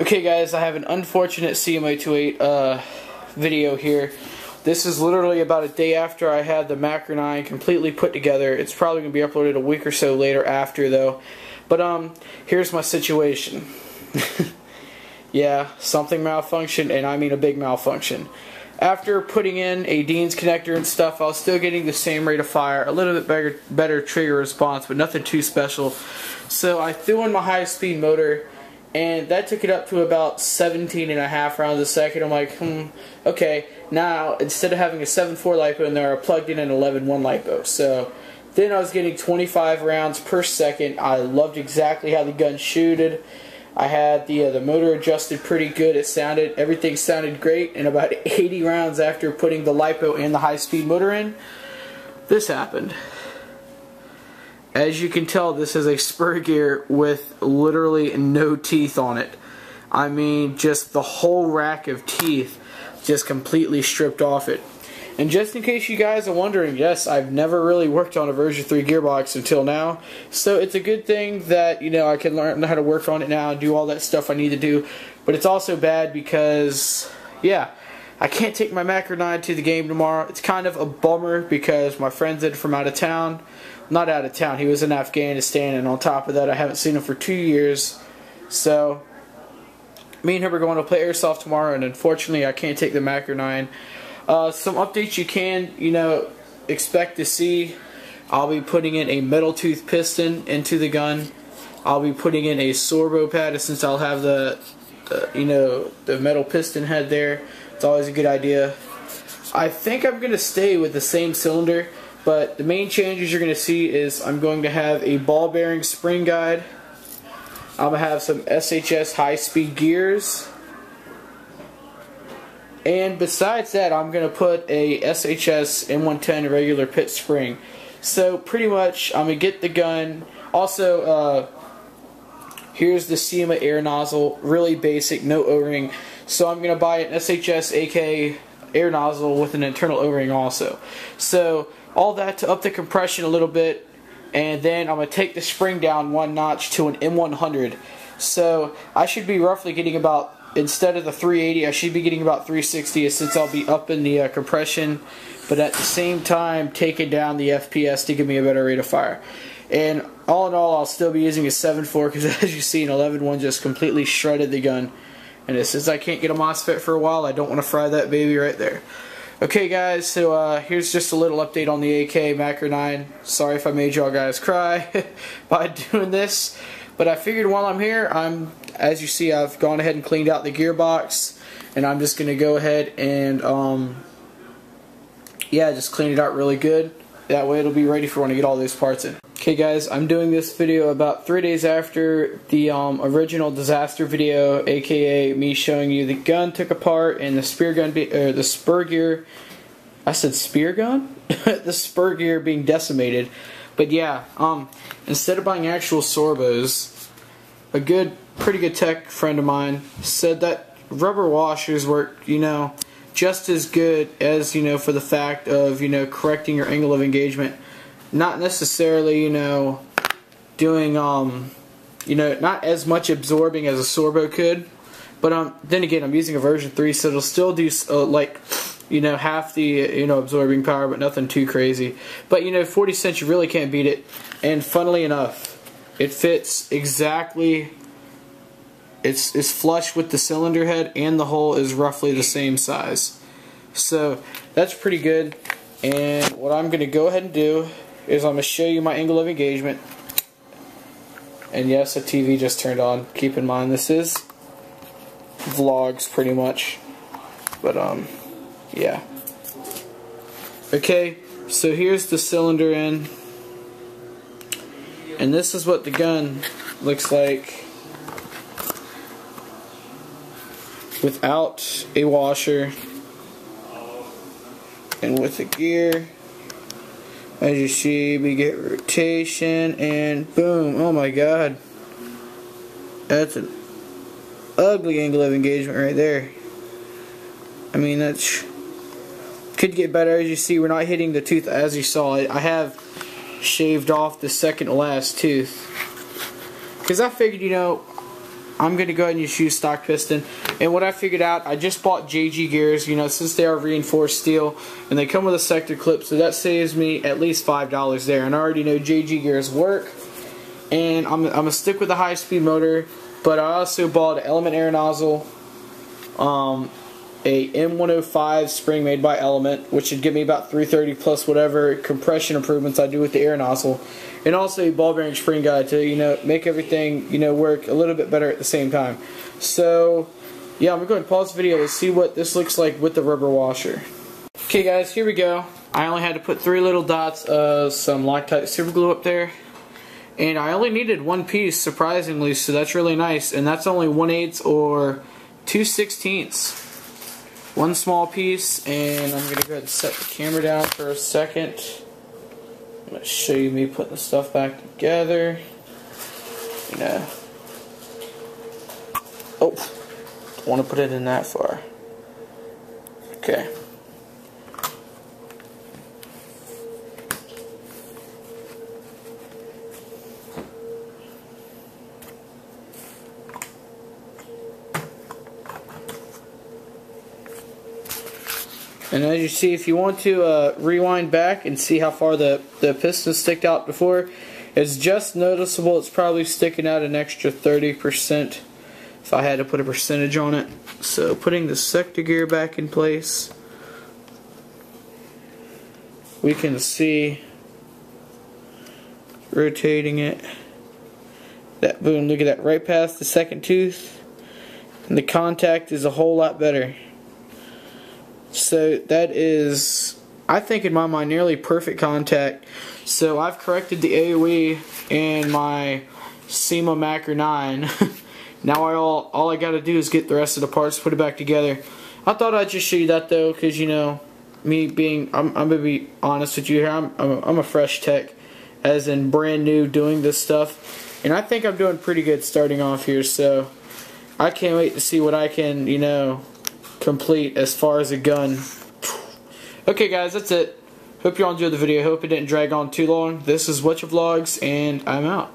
Okay guys, I have an unfortunate CMA28 video here. This is literally about a day after I had the MAKR-9 completely put together. It's probably going to be uploaded a week or so later after though. But here's my situation. Yeah, something malfunctioned, and I mean a big malfunction. After putting in a Dean's connector and stuff, I was still getting the same rate of fire, a little bit better trigger response, but nothing too special. So I threw in my high-speed motor, and that took it up to about 17.5 rounds a second. I'm like, okay. Now, instead of having a 7.4 LiPo in there, I plugged in an 11.1 LiPo. So then I was getting 25 rounds per second. I loved exactly how the gun shooted. I had the motor adjusted pretty good. Everything sounded great. And about 80 rounds after putting the LiPo and the high-speed motor in, this happened. As you can tell, this is a spur gear with literally no teeth on it. I mean, just the whole rack of teeth just completely stripped off it. And just in case you guys are wondering, yes, I've never really worked on a version 3 gearbox until now. So it's a good thing that, you know, I can learn how to work on it now and do all that stuff I need to do. But it's also bad because, yeah, I can't take my MAKR-9 to the game tomorrow. It's kind of a bummer because my friend's in from out of town. Not out of town, he was in Afghanistan, and on top of that I haven't seen him for 2 years. So me and him are going to play airsoft tomorrow, and unfortunately I can't take the MAKR-9. Some updates you can, expect to see. I'll be putting in a metal tooth piston into the gun. I'll be putting in a sorbo pad since I'll have the metal piston head there. It's always a good idea. I think I'm going to stay with the same cylinder, but the main changes you're going to see is I'm going to have a ball bearing spring guide. I'm going to have some SHS high-speed gears. And besides that, I'm going to put a SHS M110 regular pit spring. So pretty much, I'm going to get the gun. Also, here's the CMA air nozzle. Really basic, no O-ring. So I'm going to buy an SHS AK air nozzle with an internal O-ring also. So all that to up the compression a little bit. And then I'm going to take the spring down one notch to an M100. So I should be roughly getting about, instead of the 380, I should be getting about 360 since I'll be up in the compression, but at the same time taking down the FPS to give me a better rate of fire. And all in all, I'll still be using a 7.4 because as you see, an 11.1 just completely shredded the gun. And since I can't get a MOSFET for a while, I don't want to fry that baby right there. Okay guys, so here's just a little update on the AK MAKR-9. Sorry if I made y'all guys cry by doing this. But I figured while I'm here, as you see, I've gone ahead and cleaned out the gearbox, and I'm just going to go ahead and, yeah, just clean it out really good. That way it'll be ready for when I get all those parts in. Okay guys, I'm doing this video about 3 days after the original disaster video, aka me showing you the gun took apart and the spear gun, the spur gear, I said spear gun? The spur gear being decimated. But yeah, instead of buying actual sorbos, a pretty good tech friend of mine said that rubber washers work, just as good as, for the fact of, correcting your angle of engagement. Not necessarily, doing, not as much absorbing as a sorbo could. But then again, I'm using a version 3, so it'll still do, half the, absorbing power, but nothing too crazy. But, 40 cents, you really can't beat it. And funnily enough, it fits exactly, it's flush with the cylinder head, and the hole is roughly the same size. So, that's pretty good. And what I'm going to go ahead and do is I'm going to show you my angle of engagement. And yes, the TV just turned on. Keep in mind, this is vlogs pretty much. But, yeah. Okay, so here's the cylinder end. And this is what the gun looks like without a washer and with a gear. As you see, we get rotation and boom. Oh my god. That's an ugly angle of engagement right there. I mean, that's could get better. As you see, we're not hitting the tooth as you saw. I have shaved off the second to last tooth because I figured, I'm going to go ahead and just use stock piston. And what I figured out, I just bought JG gears, you know, since they are reinforced steel, and they come with a sector clip, so that saves me at least $5 there. And I already know JG gears work, and I'm going to stick with the high-speed motor, but I also bought an Element air nozzle, a M105 spring made by Element, which should give me about 330 plus whatever compression improvements I do with the air nozzle, and also a ball bearing spring guide to, you know, make everything, you know, work a little bit better at the same time. So yeah, I'm going to pause the video to see what this looks like with the rubber washer. Okay guys, here we go. I only had to put 3 little dots of some Loctite super glue up there, and I only needed 1 piece, surprisingly, so that's really nice. And that's only 1/8 or 2/16. 1 small piece. And I'm going to go ahead and set the camera down for a second. I'm going to show you me putting the stuff back together. You know. Oh, don't want to put it in that far. Okay. And as you see, if you want to rewind back and see how far the piston sticked out before, it's just noticeable. It's probably sticking out an extra 30% if I had to put a percentage on it. So putting the sector gear back in place, we can see, rotating it, that boom, look at that, right past the second tooth, and the contact is a whole lot better. So that is, I think in my mind, nearly perfect contact. So I've corrected the AOE in my SEMA MAKR-9. Now all I got to do is get the rest of the parts, put it back together. I thought I'd just show you that though, because, you know, me being, I'm gonna be honest with you here. I'm a fresh tech, as in brand new doing this stuff, and I think I'm doing pretty good starting off here. So I can't wait to see what I can, you know, complete as far as a gun. Okay guys, that's it. Hope you all enjoyed the video. Hope it didn't drag on too long. This is WatchaVlogs, and I'm out.